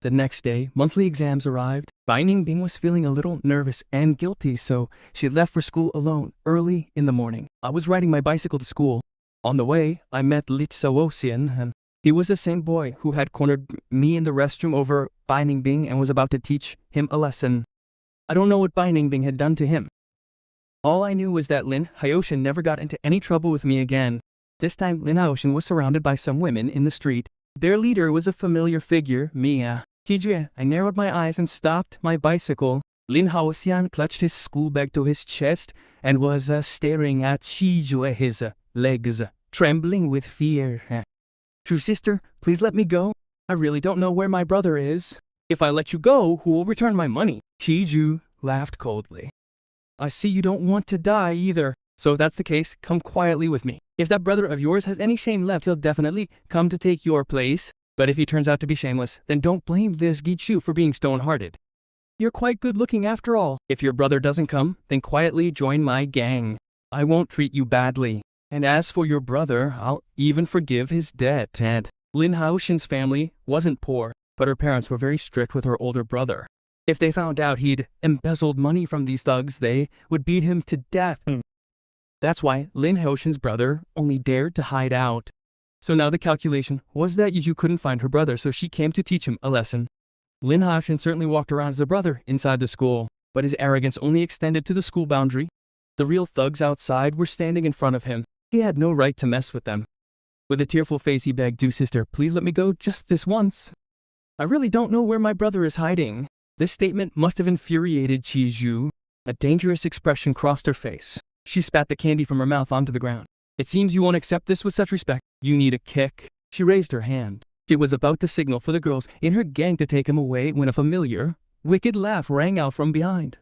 The next day, monthly exams arrived. Bai Ningbing was feeling a little nervous and guilty, so she left for school alone early in the morning. I was riding my bicycle to school. On the way, I met Lit Sawoxian, and he was the same boy who had cornered me in the restroom over Bai Ningbing and was about to teach him a lesson. I don't know what Bai Ningbing had done to him. All I knew was that Lin Haoshan never got into any trouble with me again. This time, Lin Haoshan was surrounded by some women in the street. Their leader was a familiar figure, Mia. Tijue, I narrowed my eyes and stopped my bicycle. Lin Haoshan clutched his school bag to his chest and was staring at Tijue, his legs trembling with fear. True sister, please let me go. I really don't know where my brother is. If I let you go, who will return my money? Tiju laughed coldly. I see you don't want to die either. So if that's the case, come quietly with me. If that brother of yours has any shame left, he'll definitely come to take your place. But if he turns out to be shameless, then don't blame this Gichu for being stone-hearted. You're quite good-looking after all. If your brother doesn't come, then quietly join my gang. I won't treat you badly. And as for your brother, I'll even forgive his debt. And Lin Haoshan's family wasn't poor, but her parents were very strict with her older brother. If they found out he'd embezzled money from these thugs, they would beat him to death. That's why Lin Haoshan's brother only dared to hide out. So now the calculation was that Yiju couldn't find her brother, so she came to teach him a lesson. Lin Haoshan certainly walked around as a brother inside the school, but his arrogance only extended to the school boundary. The real thugs outside were standing in front of him. He had no right to mess with them. With a tearful face, he begged, "Do sister, please let me go just this once. I really don't know where my brother is hiding." This statement must have infuriated Chiju. A dangerous expression crossed her face. She spat the candy from her mouth onto the ground. It seems you won't accept this with such respect. You need a kick. She raised her hand. She was about to signal for the girls in her gang to take him away when a familiar, wicked laugh rang out from behind.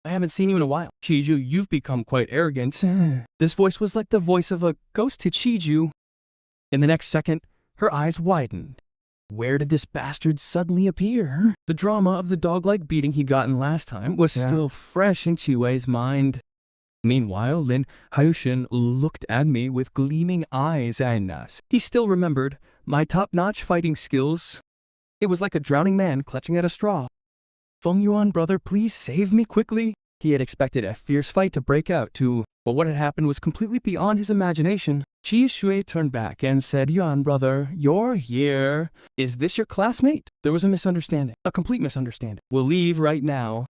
I haven't seen you in a while. Chiju, you've become quite arrogant. This voice was like the voice of a ghost to Chiju. In the next second, her eyes widened. Where did this bastard suddenly appear? The drama of the dog-like beating he'd gotten last time was still fresh in Chiwe's mind. Meanwhile, Lin Haoshan looked at me with gleaming eyes, and he still remembered my top-notch fighting skills. It was like a drowning man clutching at a straw. Feng Yuan, brother, please save me quickly. He had expected a fierce fight to break out too, but what had happened was completely beyond his imagination. Qi Shui turned back and said, "Yuan, brother, you're here. Is this your classmate?" There was a misunderstanding, a complete misunderstanding. We'll leave right now.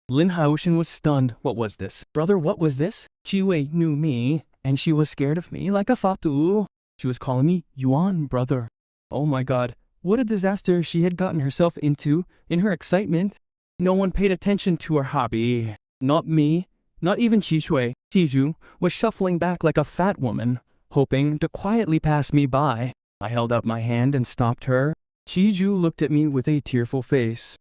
Lin Haoshan was stunned. What was this? Brother, what was this? Qi Wei knew me, and she was scared of me like a fatu. She was calling me Yuan, brother. Oh my god, what a disaster she had gotten herself into in her excitement. No one paid attention to her hobby. Not me, not even Qi Shui. Tiju was shuffling back like a fat woman, hoping to quietly pass me by. I held out my hand and stopped her. Chiju looked at me with a tearful face.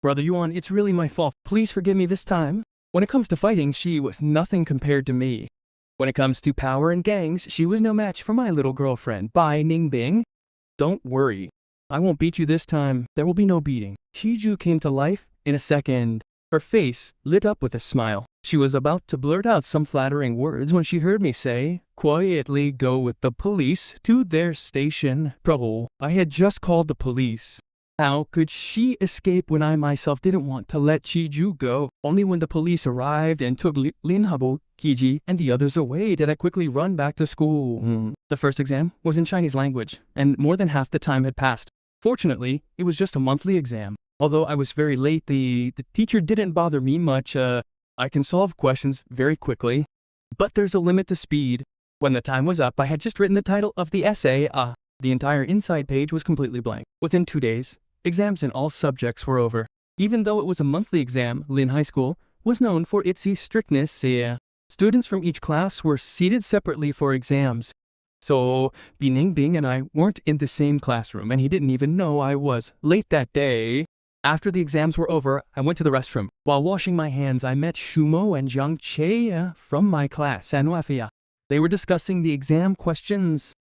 Brother Yuan, it's really my fault. Please forgive me this time. When it comes to fighting, she was nothing compared to me. When it comes to power and gangs, she was no match for my little girlfriend, Bai Ningbing. Don't worry. I won't beat you this time. There will be no beating. Chiju came to life in a second. Her face lit up with a smile. She was about to blurt out some flattering words when she heard me say, "Quietly go with the police to their station." Trouble. I had just called the police. How could she escape when I myself didn't want to let Chiju go? Only when the police arrived and took Lin Habo, Kiji, and the others away did I quickly run back to school. The first exam was in Chinese language, and more than half the time had passed. Fortunately, it was just a monthly exam. Although I was very late, the teacher didn't bother me much. I can solve questions very quickly. But there's a limit to speed. When the time was up, I had just written the title of the essay. The entire inside page was completely blank. Within 2 days, exams in all subjects were over. Even though it was a monthly exam, Lin High School was known for its strictness. Students from each class were seated separately for exams. So, Bingbing and I weren't in the same classroom, and he didn't even know I was late that day. After the exams were over, I went to the restroom. While washing my hands, I met Shumo and Jiang Che from my class, Sanwafia. They were discussing the exam questions.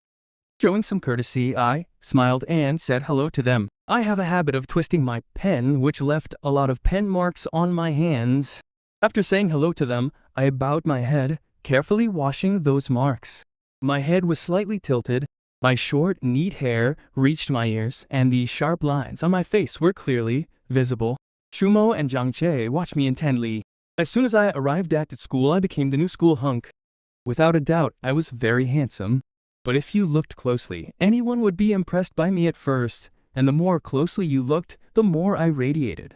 Showing some courtesy, I smiled and said hello to them. I have a habit of twisting my pen, which left a lot of pen marks on my hands. After saying hello to them, I bowed my head, carefully washing those marks. My head was slightly tilted, My short, neat hair reached my ears, and the sharp lines on my face were clearly visible. Shumo and Jiang Che watched me intently. As soon as I arrived at school, I became the new school hunk. Without a doubt, I was very handsome. But if you looked closely, anyone would be impressed by me at first. And the more closely you looked, the more I radiated.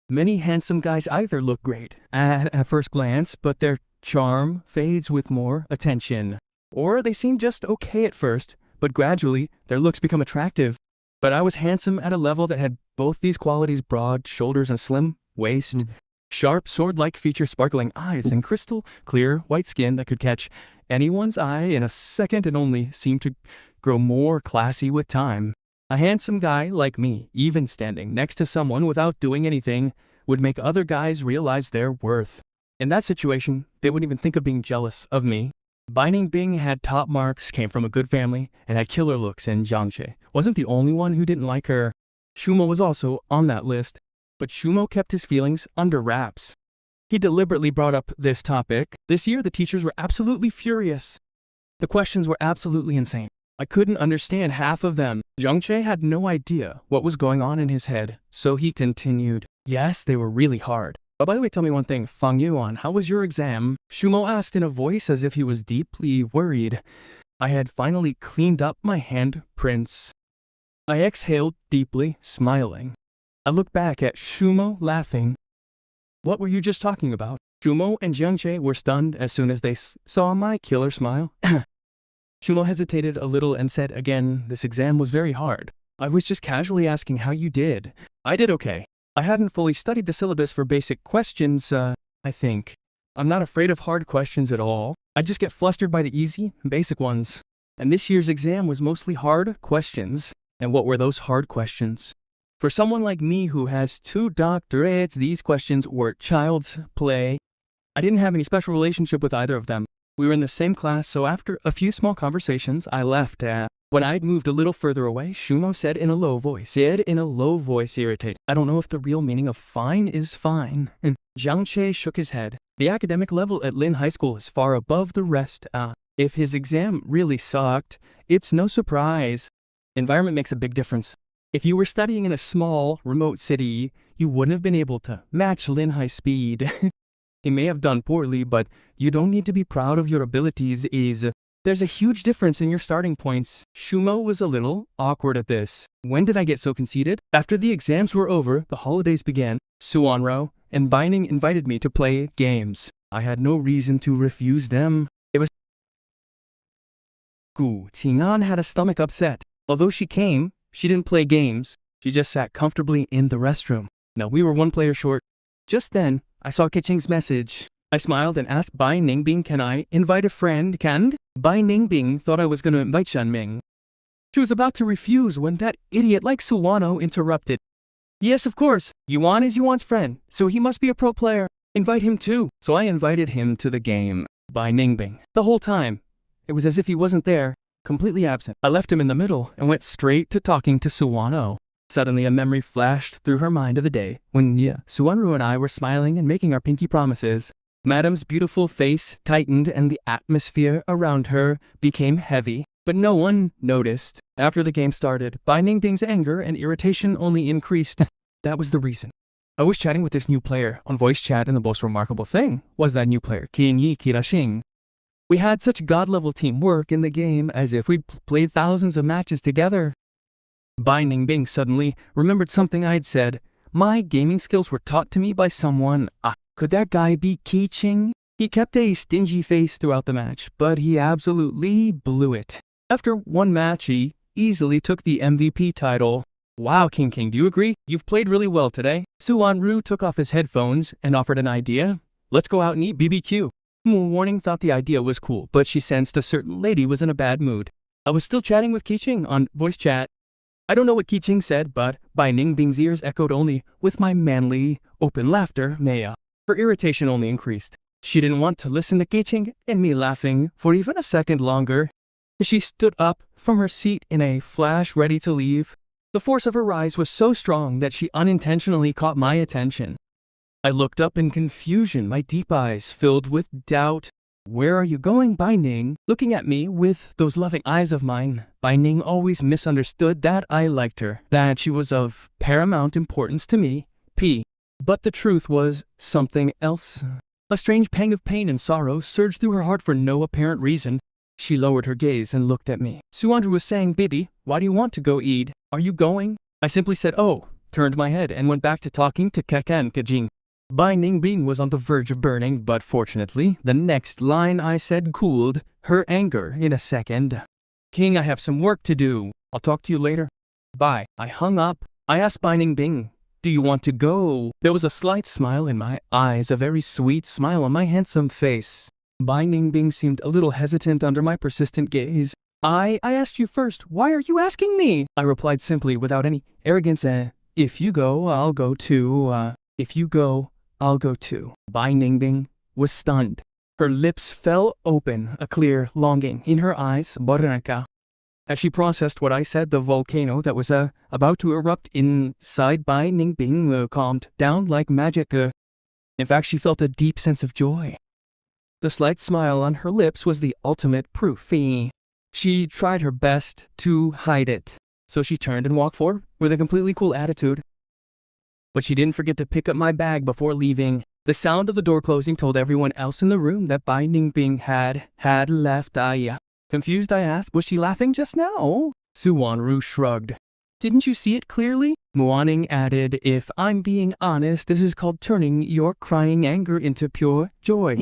Many handsome guys either look great at first glance, but their charm fades with more attention. Or they seem just okay at first, but gradually their looks become attractive. But I was handsome at a level that had both these qualities: broad shoulders and slim waist, sharp sword-like features, sparkling eyes, and crystal clear white skin that could catch anyone's eye in a second and only seemed to grow more classy with time. A handsome guy like me, even standing next to someone without doing anything, would make other guys realize their worth. In that situation, they wouldn't even think of being jealous of me. Bai Ningbing had top marks, came from a good family, and had killer looks, and Jiang Che wasn't the only one who didn't like her. Shumo was also on that list, but Shumo kept his feelings under wraps. He deliberately brought up this topic. This year, the teachers were absolutely furious. The questions were absolutely insane. I couldn't understand half of them. Jiang Che had no idea what was going on in his head, so he continued. Yes, they were really hard. Oh, by the way, tell me one thing, Fang Yuan, how was your exam? Shumo asked in a voice as if he was deeply worried. I had finally cleaned up my handprints. I exhaled deeply, smiling. I looked back at Shumo, laughing. What were you just talking about? Shumo and Jiang Che were stunned as soon as they saw my killer smile. Shumo hesitated a little and said again, this exam was very hard. I was just casually asking how you did. I did okay. I hadn't fully studied the syllabus for basic questions, I think. I'm not afraid of hard questions at all. I just get flustered by the easy, basic ones. And this year's exam was mostly hard questions. And what were those hard questions? For someone like me who has 2 doctorates, these questions were child's play. I didn't have any special relationship with either of them. We were in the same class, so after a few small conversations, I left. When I'd moved a little further away, Shumo said in a low voice, irritated. I don't know if the real meaning of fine is fine. Jiang Che shook his head. The academic level at Lin High School is far above the rest. If his exam really sucked, it's no surprise. Environment makes a big difference. If you were studying in a small, remote city, you wouldn't have been able to match Lin High speed. He may have done poorly, but you don't need to be proud of your abilities. There's a huge difference in your starting points. Shumo was a little awkward at this. When did I get so conceited? After the exams were over, the holidays began. Suanro and Bai Ning invited me to play games. I had no reason to refuse them. It was Gu Qing'an had a stomach upset. Although she came, she didn't play games. She just sat comfortably in the restroom. Now we were 1 player short. Just then, I saw Kiching's message. I smiled and asked Bai Ningbing, can I invite a friend? Bai Ningbing thought I was going to invite Shanming. She was about to refuse when that idiot like Suwano interrupted. Yes, of course. Yuan is Yuan's friend, so he must be a pro player. Invite him too. So I invited him to the game. Bai Ningbing. The whole time, it was as if he wasn't there, completely absent. I left him in the middle and went straight to talking to Suwano. Suddenly a memory flashed through her mind of the day when Suanru and I were smiling and making our pinky promises. Madam's beautiful face tightened and the atmosphere around her became heavy, but no one noticed. After the game started, Bai Ningbing's anger and irritation only increased. That was the reason. I was chatting with this new player on voice chat, and the most remarkable thing was that new player, Qinyi Kirashing. We had such god-level teamwork in the game, as if we'd played thousands of matches together. Bai Ningbing suddenly remembered something I'd said. My gaming skills were taught to me by someone. Could that guy be Kiching? He kept a stingy face throughout the match, but he absolutely blew it. After 1 match, he easily took the MVP title. Wow, King, do you agree? You've played really well today. Suanru took off his headphones and offered an idea. Let's go out and eat BBQ. Warning thought the idea was cool, but she sensed a certain lady was in a bad mood. I was still chatting with Kiching on voice chat. I don't know what Kiching said, but Bai Ningbing's ears echoed only with my manly, open laughter. Maya. Her irritation only increased. She didn't want to listen to Kiching and me laughing for even a second longer. She stood up from her seat in a flash, ready to leave. The force of her rise was so strong that she unintentionally caught my attention. I looked up in confusion, my deep eyes filled with doubt. Where are you going, Bai Ning? Looking at me with those loving eyes of mine, Bai Ning always misunderstood that I liked her, that she was of paramount importance to me, But the truth was something else. A strange pang of pain and sorrow surged through her heart for no apparent reason. She lowered her gaze and looked at me. Suandru was saying, "Baby, why do you want to go eat? Are you going?" I simply said, "Oh," turned my head and went back to talking to Kekan Kajing. Bai Ningbing was on the verge of burning, but fortunately, the next line I said cooled her anger in a second. "King, I have some work to do. I'll talk to you later." Bye. I hung up. I asked Bai Ningbing, "Do you want to go?" There was a slight smile in my eyes, a very sweet smile on my handsome face. Bai Ningbing seemed a little hesitant under my persistent gaze. I asked you first. Why are you asking me?" I replied simply without any arrogance. If you go, I'll go too. If you go, I'll go too." Bai Ningbing was stunned. Her lips fell open, a clear longing in her eyes. As she processed what I said, the volcano that was about to erupt inside Bai Ningbing calmed down like magic. In fact, she felt a deep sense of joy. The slight smile on her lips was the ultimate proof. She tried her best to hide it, so she turned and walked forward with a completely cool attitude. But she didn't forget to pick up my bag before leaving. The sound of the door closing told everyone else in the room that Bai Ningbing had left. Confused, I asked, "Was she laughing just now?" Suwanru shrugged. "Didn't you see it clearly?" Muaning added, "If I'm being honest, this is called turning your crying anger into pure joy.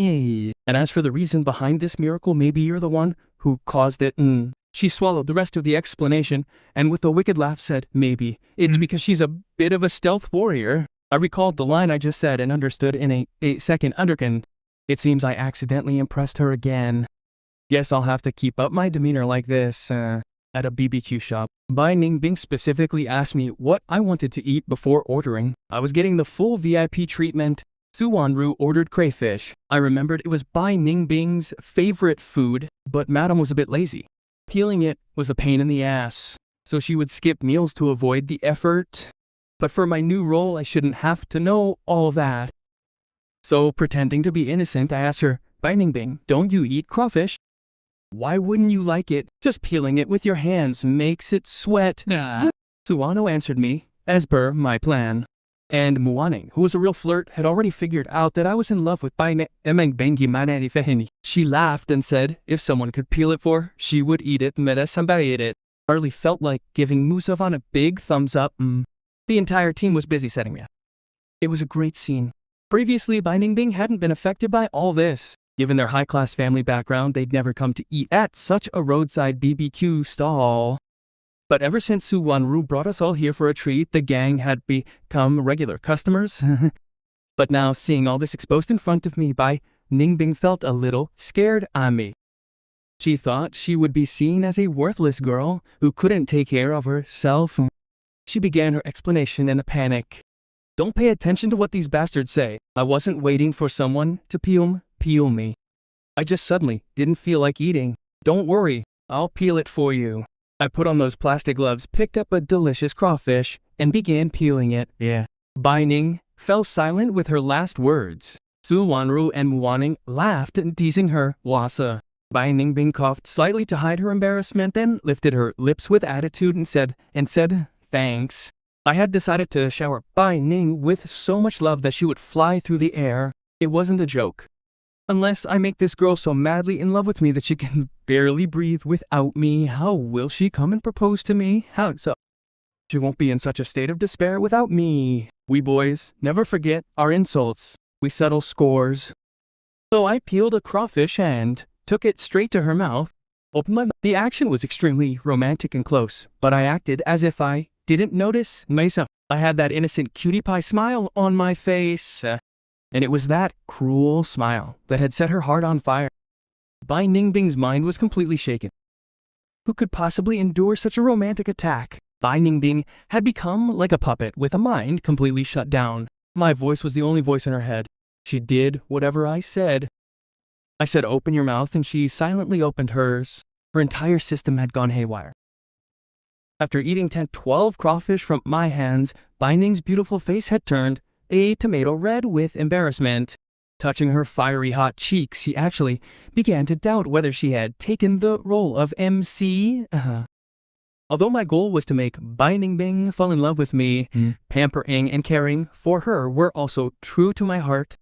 And as for the reason behind this miracle, maybe you're the one who caused it." She swallowed the rest of the explanation, and with a wicked laugh said, "Maybe it's because she's a bit of a stealth warrior." I recalled the line I just said and understood in a second. It seems I accidentally impressed her again. Guess I'll have to keep up my demeanor like this, at a BBQ shop. Bai Ningbing specifically asked me what I wanted to eat before ordering. I was getting the full VIP treatment. Suwanru ordered crayfish. I remembered it was Bai Ningbing's favorite food, but Madam was a bit lazy. Peeling it was a pain in the ass, so she would skip meals to avoid the effort. But for my new role, I shouldn't have to know all that. So, pretending to be innocent, I asked her, "Bai Ningbing, don't you eat crawfish?" "Why wouldn't you like it? Just peeling it with your hands makes it sweat." Suwano answered me, as per my plan. And Muaning, who was a real flirt, had already figured out that I was in love with Bai Ningbing. She laughed and said if someone could peel it for her, she would eat it. Hardly felt like giving Musavan a big thumbs up. The entire team was busy setting me up. It was a great scene. Previously, Bai Ningbing hadn't been affected by all this. Given their high-class family background, they'd never come to eat at such a roadside BBQ stall. But ever since Su Wanru brought us all here for a treat, the gang had become regular customers. But now, seeing all this exposed in front of me, Bai Ningbing felt a little scared on me. She thought she would be seen as a worthless girl who couldn't take care of herself. She began her explanation in a panic. "Don't pay attention to what these bastards say. I wasn't waiting for someone to peel me. I just suddenly didn't feel like eating. Don't worry, I'll peel it for you." I put on those plastic gloves, picked up a delicious crawfish, and began peeling it. Bai Ning fell silent with her last words. Su Wanru and Muaning laughed, teasing her. Wasa. Bai Ningbing coughed slightly to hide her embarrassment, then lifted her lips with attitude and said, "Thanks." I had decided to shower Bai Ning with so much love that she would fly through the air. It wasn't a joke. Unless I make this girl so madly in love with me that she can barely breathe without me, how will she come and propose to me? How so? She won't be in such a state of despair without me. We boys never forget our insults. We settle scores. So I peeled a crawfish and took it straight to her mouth. Opened my mouth. The action was extremely romantic and close, but I acted as if I didn't notice. I had that innocent cutie pie smile on my face. And it was that cruel smile that had set her heart on fire. Bai Ningbing's mind was completely shaken. Who could possibly endure such a romantic attack? Bai Ningbing had become like a puppet with a mind completely shut down. My voice was the only voice in her head. She did whatever I said. I said, "Open your mouth," and she silently opened hers. Her entire system had gone haywire. After eating 10-12 crawfish from my hands, Bai Ning's beautiful face had turned a tomato red with embarrassment. Touching her fiery hot cheeks, she actually began to doubt whether she had taken the role of MC. Although my goal was to make Bai Ningbing fall in love with me, pampering and caring for her were also true to my heart.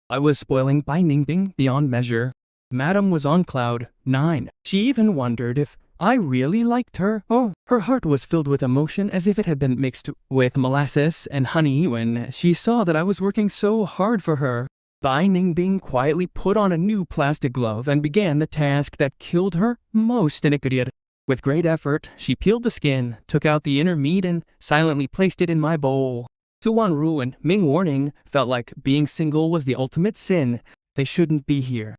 I was spoiling Bai Ningbing beyond measure. Madam was on cloud 9. She even wondered if I really liked her. Oh, her heart was filled with emotion as if it had been mixed with molasses and honey when she saw that I was working so hard for her. Bai Ningbing quietly put on a new plastic glove and began the task that killed her most in a period. With great effort, she peeled the skin, took out the inner meat, and silently placed it in my bowl. Suwan-ru and Ming-warning felt like being single was the ultimate sin. They shouldn't be here.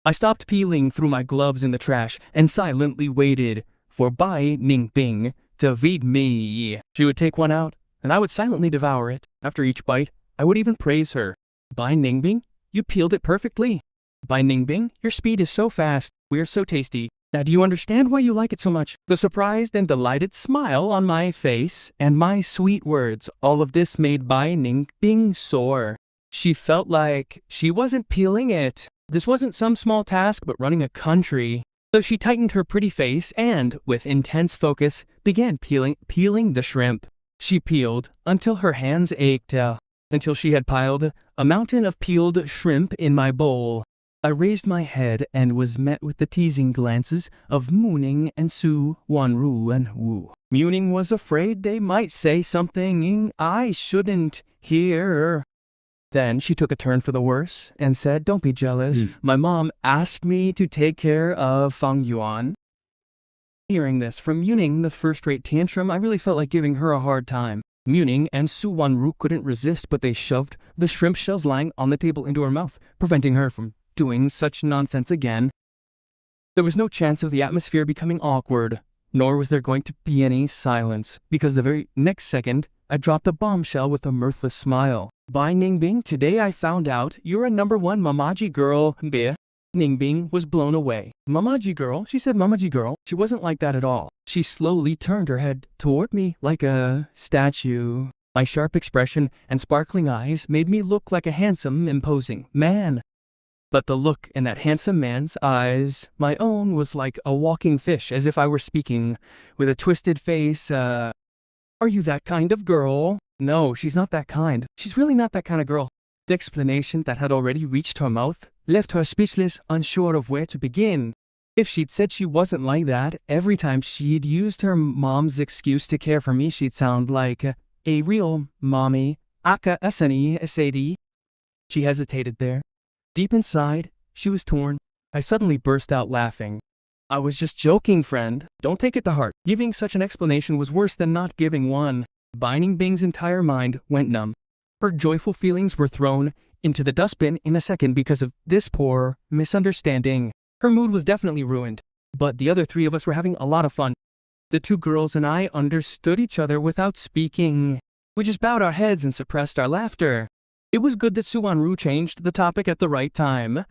I stopped peeling through my gloves in the trash and silently waited for Bai Ningbing to feed me. She would take one out, and I would silently devour it. After each bite, I would even praise her. Bai Ningbing, you peeled it perfectly. Bai Ningbing, your speed is so fast. We are so tasty. Now do you understand why you like it so much? The surprised and delighted smile on my face and my sweet words, all of this made Bai Ningbing sore. She felt like she wasn't peeling it. This wasn't some small task but running a country. So she tightened her pretty face and, with intense focus, began peeling the shrimp. She peeled until her hands ached, until she had piled a mountain of peeled shrimp in my bowl. I raised my head and was met with the teasing glances of Mooning and Suwan-ru and Wu. Mooning was afraid they might say something I shouldn't hear. Then she took a turn for the worse and said, "Don't be jealous. My mom asked me to take care of Fang Yuan." Hearing this from Mooning, the first-rate tantrum, I really felt like giving her a hard time. Mooning and Suwan-ru couldn't resist, but they shoved the shrimp shells lying on the table into her mouth, preventing her from doing such nonsense again. There was no chance of the atmosphere becoming awkward, nor was there going to be any silence, because the very next second, I dropped a bombshell with a mirthless smile. "Bai Ningbing, today I found out you're a #1 Mamaji girl, Bai." Ningbing was blown away. "Mamaji girl?" She said, "Mamaji girl." She wasn't like that at all. She slowly turned her head toward me like a statue. My sharp expression and sparkling eyes made me look like a handsome, imposing man. But the look in that handsome man's eyes, my own, was like a walking fish, as if I were speaking with a twisted face. Are you that kind of girl? No, she's not that kind. She's really not that kind of girl. The explanation that had already reached her mouth left her speechless, unsure of where to begin. If she'd said she wasn't like that, every time she'd used her mom's excuse to care for me, she'd sound like a real mommy. Aka asani asadi. She hesitated there. Deep inside, she was torn. I suddenly burst out laughing. "I was just joking, friend. Don't take it to heart." Giving such an explanation was worse than not giving one. Bai Ningbing's entire mind went numb. Her joyful feelings were thrown into the dustbin in a second because of this poor misunderstanding. Her mood was definitely ruined, but the other 3 of us were having a lot of fun. The 2 girls and I understood each other without speaking. We just bowed our heads and suppressed our laughter. It was good that Suwan-ru changed the topic at the right time.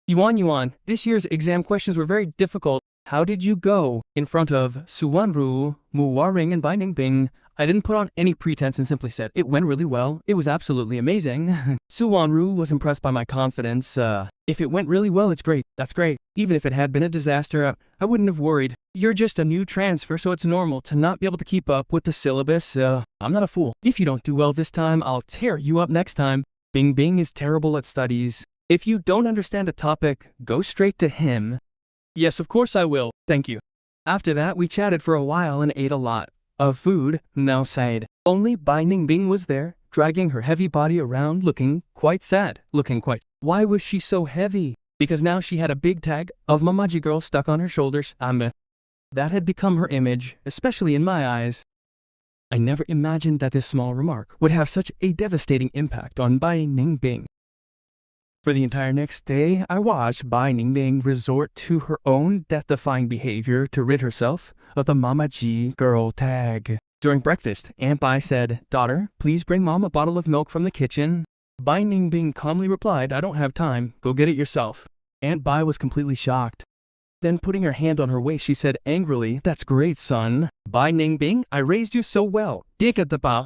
Yuan, this year's exam questions were very difficult. How did you go?" In front of Suwan-ru, Mu-waring, and Bai Ningbing, I didn't put on any pretense and simply said, "It went really well. It was absolutely amazing." Suwan-ru was impressed by my confidence. "If it went really well, it's great. That's great. Even if it had been a disaster, I wouldn't have worried. You're just a new transfer, so it's normal to not be able to keep up with the syllabus. I'm not a fool. If you don't do well this time, I'll tear you up next time. Bing is terrible at studies. If you don't understand a topic, go straight to him." "Yes, of course I will. Thank you." After that, we chatted for a while and ate a lot of food outside. Only Bai Ningbing was there, dragging her heavy body around, looking quite sad. Why was she so heavy? Because now she had a big tag of Mamaji girl stuck on her shoulders. That had become her image, especially in my eyes. I never imagined that this small remark would have such a devastating impact on Bai Ningbing. For the entire next day, I watched Bai Ningbing resort to her own death-defying behavior to rid herself of the Mamaji girl tag. During breakfast, Aunt Bai said, "Daughter, please bring Mom a bottle of milk from the kitchen." Bai Ningbing calmly replied, "I don't have time. Go get it yourself." Aunt Bai was completely shocked. Then putting her hand on her waist, she said angrily, "That's great, son. Bai Ningbing, I raised you so well.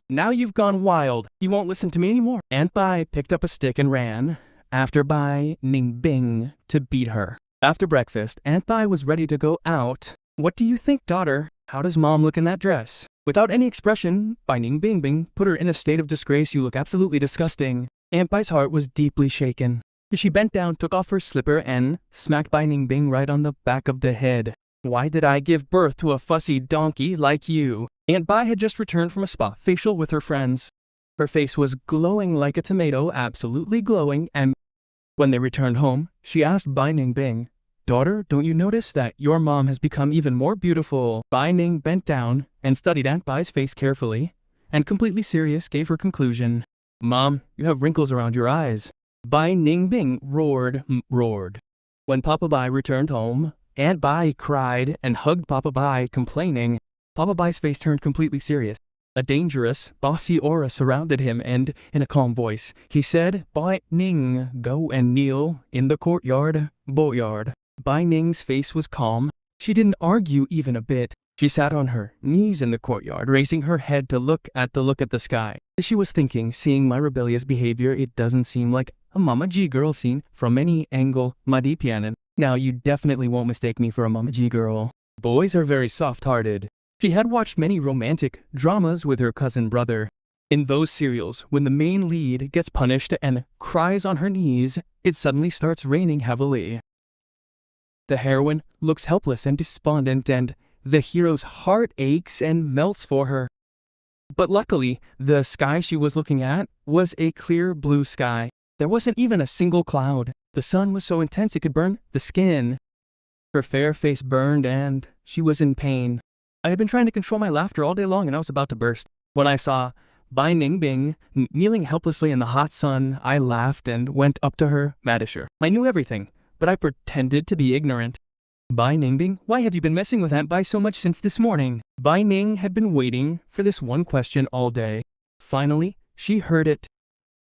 Now you've gone wild. You won't listen to me anymore." Aunt Bai picked up a stick and ran after Bai Ningbing to beat her. After breakfast, Aunt Bai was ready to go out. "What do you think, daughter? How does mom look in that dress?" Without any expression, Bai Ningbing put her in a state of disgrace. "You look absolutely disgusting." Aunt Bai's heart was deeply shaken. She bent down, took off her slipper, and smacked Bai Ningbing right on the back of the head. "Why did I give birth to a fussy donkey like you?" Aunt Bai had just returned from a spa facial with her friends. Her face was glowing like a tomato, absolutely glowing, and when they returned home, she asked Bai Ningbing, "Daughter, don't you notice that your mom has become even more beautiful?" Bai Ning bent down and studied Aunt Bai's face carefully, and completely serious gave her conclusion. "Mom, you have wrinkles around your eyes." Bai Ningbing roared. When Papa Bai returned home, Aunt Bai cried and hugged Papa Bai, complaining. Papa Bai's face turned completely serious. A dangerous, bossy aura surrounded him, and, in a calm voice, he said, "Bai Ning, go and kneel in the boatyard." Bai Ning's face was calm. She didn't argue even a bit. She sat on her knees in the courtyard, raising her head to look at the sky. She was thinking, seeing my rebellious behavior, it doesn't seem like a Mama G girl scene from any angle, Madi Pianon. Now you definitely won't mistake me for a Mama G girl. Boys are very soft-hearted. She had watched many romantic dramas with her cousin brother. In those serials, when the main lead gets punished and cries on her knees, it suddenly starts raining heavily. The heroine looks helpless and despondent, and the hero's heart aches and melts for her. But luckily, the sky she was looking at was a clear blue sky. There wasn't even a single cloud. The sun was so intense it could burn the skin. Her fair face burned, and she was in pain. I had been trying to control my laughter all day long, and I was about to burst. When I saw Bai Ningbing kneeling helplessly in the hot sun, I laughed and went up to her, mad at her. I knew everything, but I pretended to be ignorant. "Bai Ningbing, why have you been messing with Aunt Bai so much since this morning?" Bai Ning had been waiting for this one question all day. Finally, she heard it.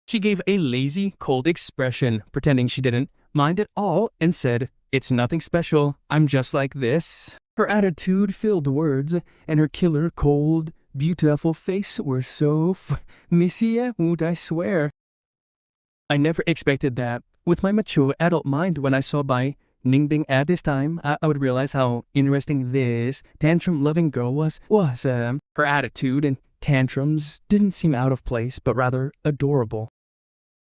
She gave a lazy, cold expression, pretending she didn't mind at all, and said, "It's nothing special. I'm just like this." Her attitude filled words, and her killer, cold, beautiful face were so Monsieur, would I swear. I never expected that. With my mature adult mind, when I saw Bai Ningbing at this time, I would realize how interesting this tantrum-loving girl was. Her attitude and tantrums didn't seem out of place, but rather adorable.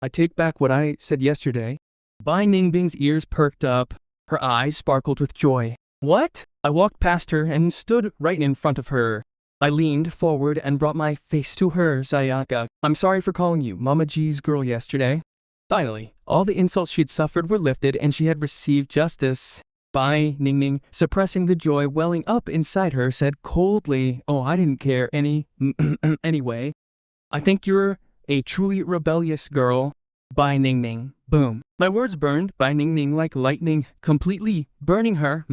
I take back what I said yesterday. Bai Ningbing's ears perked up. Her eyes sparkled with joy. "What?" I walked past her and stood right in front of her. I leaned forward and brought my face to hers. "Sayaka, I'm sorry for calling you Mama G's girl yesterday." Finally, all the insults she'd suffered were lifted, and she had received justice. Bai Ningbing, suppressing the joy welling up inside her, said coldly, "Oh, I didn't care anyway. I think you're a truly rebellious girl." Bai Ningbing. Boom. My words burned Bai Ningbing like lightning, completely burning her.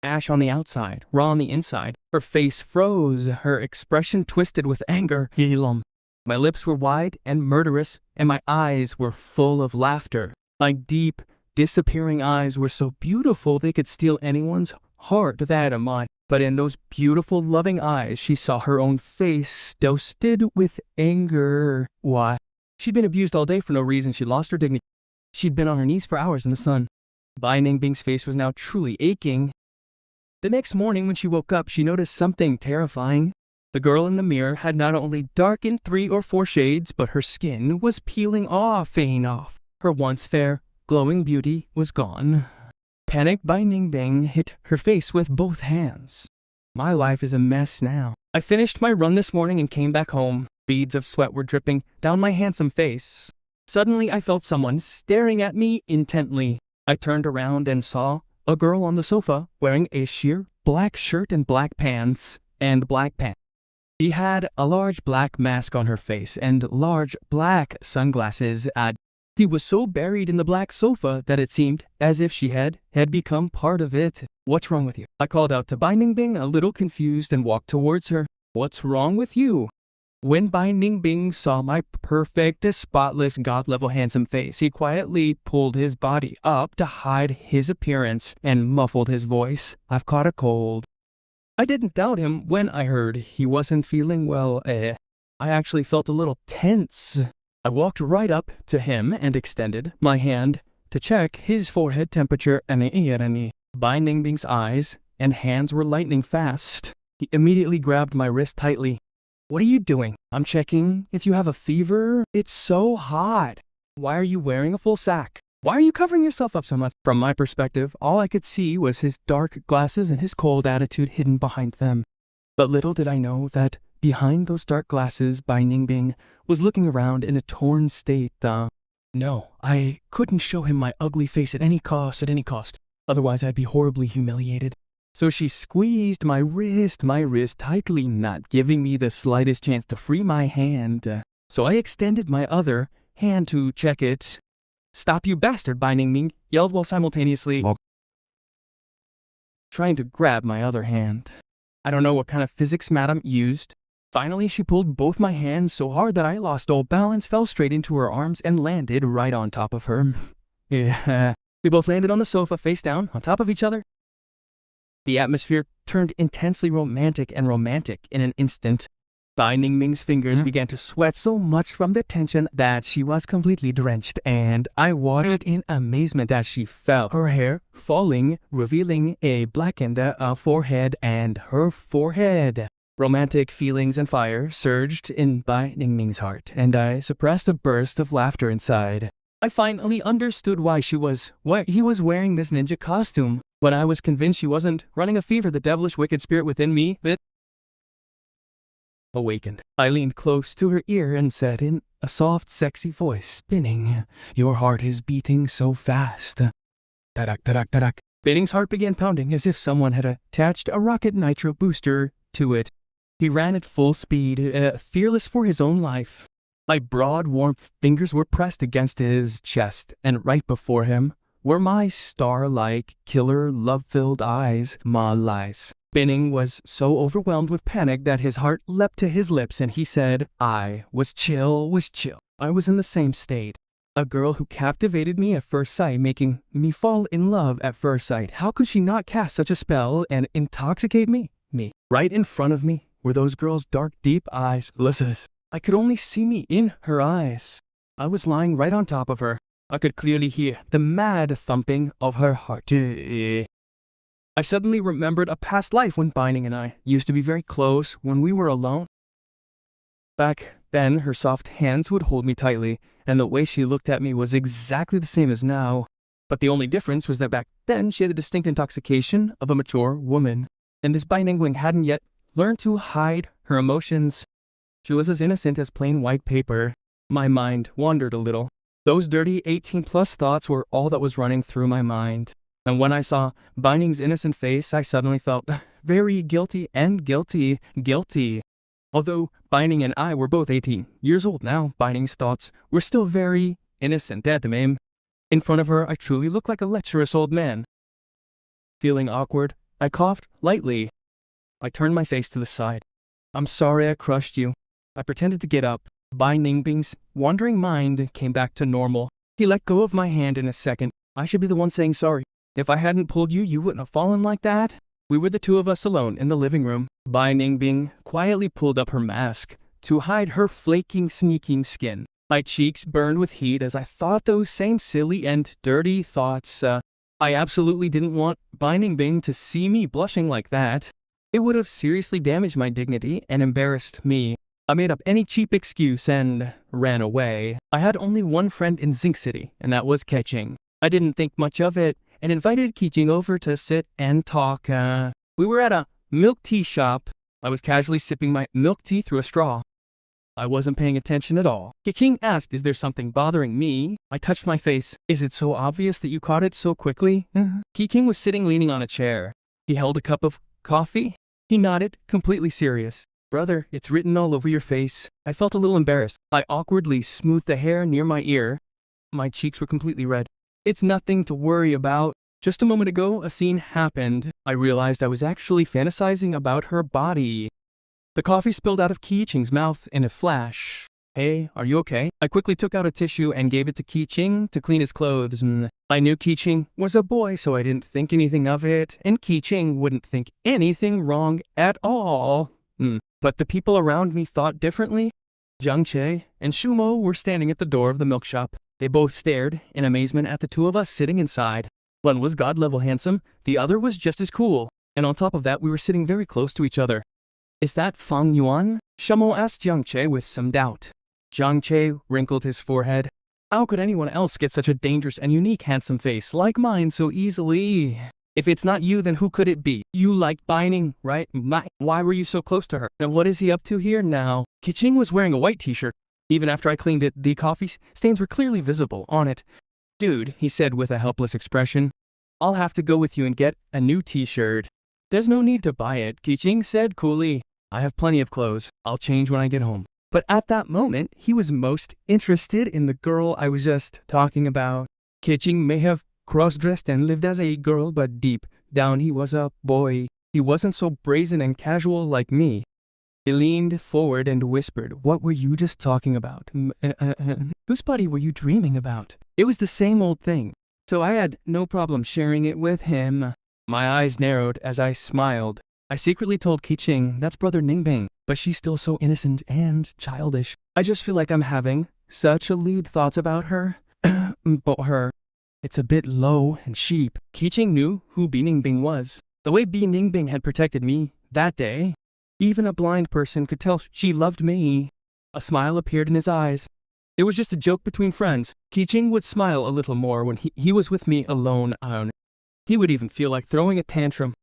Ash on the outside, raw on the inside. Her face froze, her expression twisted with anger. My lips were wide and murderous, and my eyes were full of laughter. My deep, disappearing eyes were so beautiful they could steal anyone's heart, that am I. But in those beautiful, loving eyes, she saw her own face toasted with anger. Why? She'd been abused all day for no reason. She lost her dignity. She'd been on her knees for hours in the sun. Bai Ningbing's face was now truly aching. The next morning when she woke up, she noticed something terrifying. The girl in the mirror had not only darkened 3 or 4 shades, but her skin was peeling off. Her once fair, glowing beauty was gone. Panicked, Bai Ningbing hit her face with both hands. My life is a mess now. I finished my run this morning and came back home. Beads of sweat were dripping down my handsome face. Suddenly, I felt someone staring at me intently. I turned around and saw a girl on the sofa wearing a sheer black shirt and black pants. She had a large black mask on her face and large black sunglasses. She was so buried in the black sofa that it seemed as if she had become part of it. "What's wrong with you?" I called out to Bai Ningbing, a little confused, and walked towards her. "What's wrong with you?" When Bai Ningbing saw my perfect, spotless, god-level handsome face, he quietly pulled his body up to hide his appearance and muffled his voice. "I've caught a cold." I didn't doubt him when I heard he wasn't feeling well. I actually felt a little tense. I walked right up to him and extended my hand to check his forehead temperature, and Bai Ningbing's eyes and hands were lightning fast. He immediately grabbed my wrist tightly. "What are you doing?" "I'm checking if you have a fever. It's so hot." "Why are you wearing a full sack? Why are you covering yourself up so much?" From my perspective, all I could see was his dark glasses and his cold attitude hidden behind them. But little did I know that behind those dark glasses, Bai Ningbing was looking around in a torn state. No, I couldn't show him my ugly face at any cost. Otherwise, I'd be horribly humiliated. So she squeezed my wrist tightly, not giving me the slightest chance to free my hand. So I extended my other hand to check it. "Stop, you bastard!" Bai Ningbing yelled while simultaneously trying to grab my other hand. I don't know what kind of physics madam used. Finally, she pulled both my hands so hard that I lost all balance, fell straight into her arms, and landed right on top of her. Yeah, we both landed on the sofa, face down, on top of each other. The atmosphere turned intensely romantic in an instant. Bai Ningbing's fingers began to sweat so much from the tension that she was completely drenched, and I watched in amazement as she fell, her hair falling, revealing a blackened forehead and her forehead. Romantic feelings and fire surged in Bai Ningbing's heart, and I suppressed a burst of laughter inside. I finally understood why he was wearing this ninja costume. When I was convinced she wasn't running a fever, the devilish wicked spirit within me awakened. I leaned close to her ear and said in a soft, sexy voice, spinning, "Your heart is beating so fast." Tadak, tadak, tadak. Binning's heart began pounding as if someone had attached a rocket nitro booster to it. He ran at full speed, fearless for his own life. My broad, warm fingers were pressed against his chest, and right before him were my star-like, killer, love-filled eyes, my lies. Binning was so overwhelmed with panic that his heart leapt to his lips, and he said, I was chill. I was in the same state. A girl who captivated me at first sight, making me fall in love at first sight. How could she not cast such a spell and intoxicate me? Right in front of me were those girl's dark, deep eyes. Listen, I could only see me in her eyes. I was lying right on top of her. I could clearly hear the mad thumping of her heart. I suddenly remembered a past life when Binding and I used to be very close when we were alone. Back then, her soft hands would hold me tightly, and the way she looked at me was exactly the same as now. But the only difference was that back then she had the distinct intoxication of a mature woman, and this Binding hadn't yet learned to hide her emotions. She was as innocent as plain white paper. My mind wandered a little. Those dirty 18-plus thoughts were all that was running through my mind. And when I saw Binding's innocent face, I suddenly felt very guilty. Although Binding and I were both 18 years old now, Binding's thoughts were still very innocent at the meme. In front of her, I truly looked like a lecherous old man. Feeling awkward, I coughed lightly. I turned my face to the side. I'm sorry I crushed you. I pretended to get up. Bai Ningbing's wandering mind came back to normal. He let go of my hand in a second. I should be the one saying sorry. If I hadn't pulled you, you wouldn't have fallen like that. We were the two of us alone in the living room. Bai Ningbing quietly pulled up her mask to hide her flaking, sneaking skin. My cheeks burned with heat as I thought those same silly and dirty thoughts. I absolutely didn't want Bai Ningbing to see me blushing like that. It would have seriously damaged my dignity and embarrassed me. I made up any cheap excuse and ran away. I had only one friend in Zinc City, and that was Keqing. I didn't think much of it and invited Keqing over to sit and talk. We were at a milk tea shop. I was casually sipping my milk tea through a straw. I wasn't paying attention at all. Keqing asked, is there something bothering me? I touched my face. Is it so obvious that you caught it so quickly? Keqing was sitting leaning on a chair. He held a cup of coffee. He nodded, completely serious. Brother, it's written all over your face. I felt a little embarrassed. I awkwardly smoothed the hair near my ear. My cheeks were completely red. It's nothing to worry about. Just a moment ago, a scene happened. I realized I was actually fantasizing about her body. The coffee spilled out of Keqing's mouth in a flash. Hey, are you okay? I quickly took out a tissue and gave it to Keqing to clean his clothes. I knew Keqing was a boy, so I didn't think anything of it, and Keqing wouldn't think anything wrong at all. But the people around me thought differently. Jiang Che and Shumo were standing at the door of the milk shop. They both stared in amazement at the two of us sitting inside. One was god-level handsome, the other was just as cool. And on top of that, we were sitting very close to each other. "Is that Fang Yuan?" Shumo asked Jiang Che with some doubt. Jiang Che wrinkled his forehead. "How could anyone else get such a dangerous and unique handsome face like mine so easily? If it's not you, then who could it be? You liked Binding, right? Why were you so close to her? And what is he up to here now?" Kiching was wearing a white t-shirt. Even after I cleaned it, the coffee stains were clearly visible on it. "Dude," he said with a helpless expression, "I'll have to go with you and get a new t-shirt." "There's no need to buy it," Kiching said coolly. "I have plenty of clothes. I'll change when I get home." But at that moment, he was most interested in the girl I was just talking about. Kiching may have cross-dressed and lived as a girl, but deep down he was a boy. He wasn't so brazen and casual like me. He leaned forward and whispered, "What were you just talking about? Whose body were you dreaming about?" It was the same old thing, so I had no problem sharing it with him. My eyes narrowed as I smiled. I secretly told Kiching that's brother Ningbing, but she's still so innocent and childish. I just feel like I'm having such lewd thoughts about her. But her. It's a bit low and cheap. Kiching knew who Bi Ningbing was. The way Bi Ningbing had protected me that day. Even a blind person could tell she loved me. A smile appeared in his eyes. It was just a joke between friends. Kiching would smile a little more when he was with me alone. He would even feel like throwing a tantrum.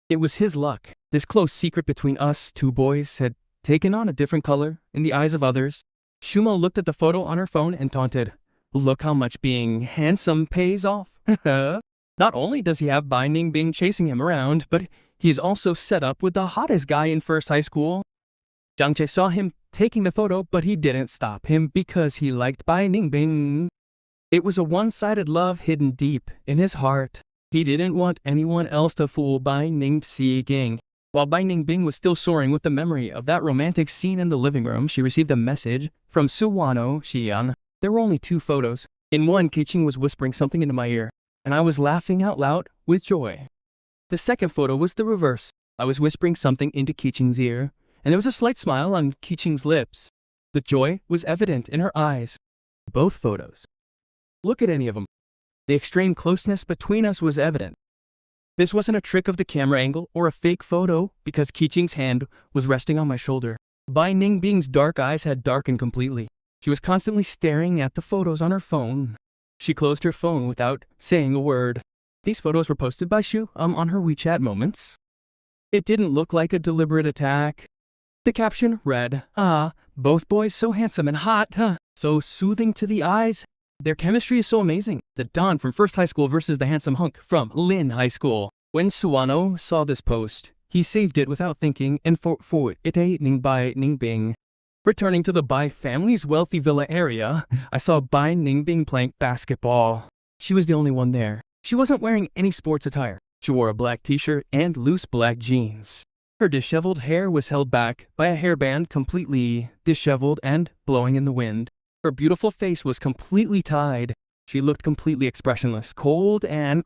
It was his luck. This close secret between us two boys had taken on a different color in the eyes of others. Shumo looked at the photo on her phone and taunted, "Look how much being handsome pays off." Not only does he have Bi Ningbing chasing him around, but he's also set up with the hottest guy in first high school. Jiang Che saw him taking the photo, but he didn't stop him because he liked Bi Ningbing. It was a one-sided love hidden deep in his heart. He didn't want anyone else to fool Bi Ningbing. While Bi Ningbing was still soaring with the memory of that romantic scene in the living room, she received a message from Suwano Xian. There were only 2 photos. In one, Kiching was whispering something into my ear, and I was laughing out loud with joy. The second photo was the reverse. I was whispering something into Kiching's ear, and there was a slight smile on Kiching's lips. The joy was evident in her eyes. Both photos. Look at any of them. The extreme closeness between us was evident. This wasn't a trick of the camera angle or a fake photo because Kiching's hand was resting on my shoulder. Bi Ningbing's dark eyes had darkened completely. She was constantly staring at the photos on her phone. She closed her phone without saying a word. These photos were posted by Shu on her WeChat moments. It didn't look like a deliberate attack. The caption read, "Both boys so handsome and hot, so soothing to the eyes. Their chemistry is so amazing. The Don from First High School versus the handsome hunk from Lin High School." When Suwano saw this post, he saved it without thinking and forwarded it to Bi Ningbing. Returning to the Bai family's wealthy villa area, I saw Bi Ningbing playing basketball. She was the only one there. She wasn't wearing any sports attire. She wore a black t-shirt and loose black jeans. Her disheveled hair was held back by a hairband completely disheveled and blowing in the wind. Her beautiful face was completely tied. She looked completely expressionless, cold, and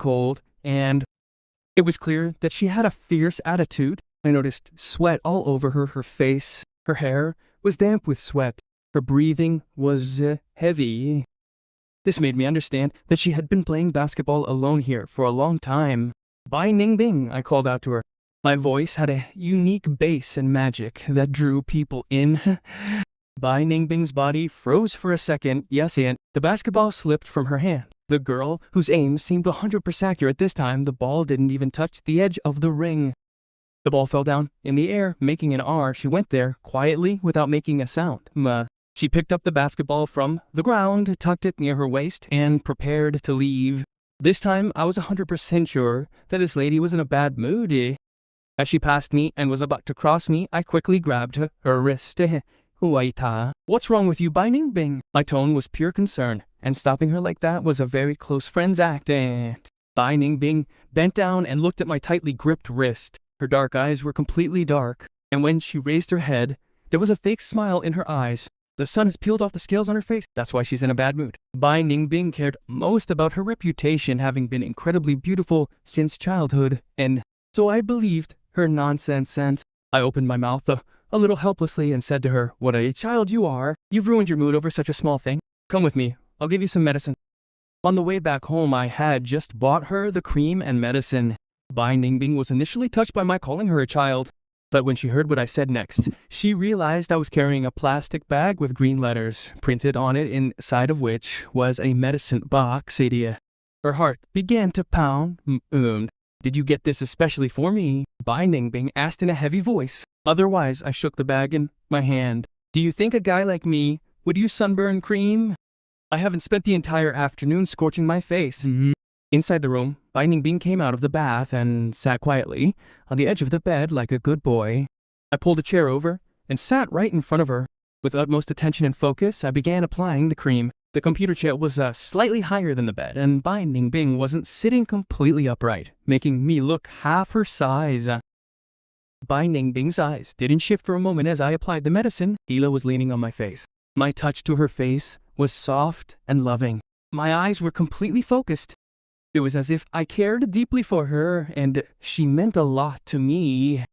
it was clear that she had a fierce attitude. I noticed sweat all over her face. Her hair was damp with sweat. Her breathing was heavy. This made me understand that she had been playing basketball alone here for a long time. "Bi Ningbing," I called out to her. My voice had a unique bass and magic that drew people in. Bi Ningbing's body froze for a second, and the basketball slipped from her hand. The girl, whose aim seemed 100% accurate this time, the ball didn't even touch the edge of the ring. The ball fell down in the air, making an R. She went there, quietly, without making a sound. She picked up the basketball from the ground, tucked it near her waist, and prepared to leave. This time, I was 100% sure that this lady was in a bad mood. As she passed me and was about to cross me, I quickly grabbed her wrist. "Huaita, what's wrong with you, Bi Ningbing?" My tone was pure concern, and stopping her like that was a very close friend's act. Bi Ningbing bent down and looked at my tightly gripped wrist. Her dark eyes were completely dark, and when she raised her head, there was a fake smile in her eyes. The sun has peeled off the scales on her face. That's why she's in a bad mood. Bi Ningbing cared most about her reputation, having been incredibly beautiful since childhood, and so I believed her nonsense. I opened my mouth, a little helplessly and said to her, "What a child you are. You've ruined your mood over such a small thing. Come with me. I'll give you some medicine." On the way back home, I had just bought her the cream and medicine. Bai Ningbing was initially touched by my calling her a child, but when she heard what I said next, she realized I was carrying a plastic bag with green letters printed on it, inside of which was a medicine box idea. Her heart began to pound. Did you get this especially for me?" Bai Ningbing asked in a heavy voice. Otherwise, I shook the bag in my hand. "Do you think a guy like me would use sunburn cream? I haven't spent the entire afternoon scorching my face." Inside the room, Bai Ningbing came out of the bath and sat quietly on the edge of the bed like a good boy. I pulled a chair over and sat right in front of her. With utmost attention and focus, I began applying the cream. The computer chair was slightly higher than the bed, and Bai Ningbing wasn't sitting completely upright, making me look half her size. Bai Ningbing's eyes didn't shift for a moment as I applied the medicine. Hila was leaning on my face. My touch to her face was soft and loving. My eyes were completely focused. It was as if I cared deeply for her, and she meant a lot to me.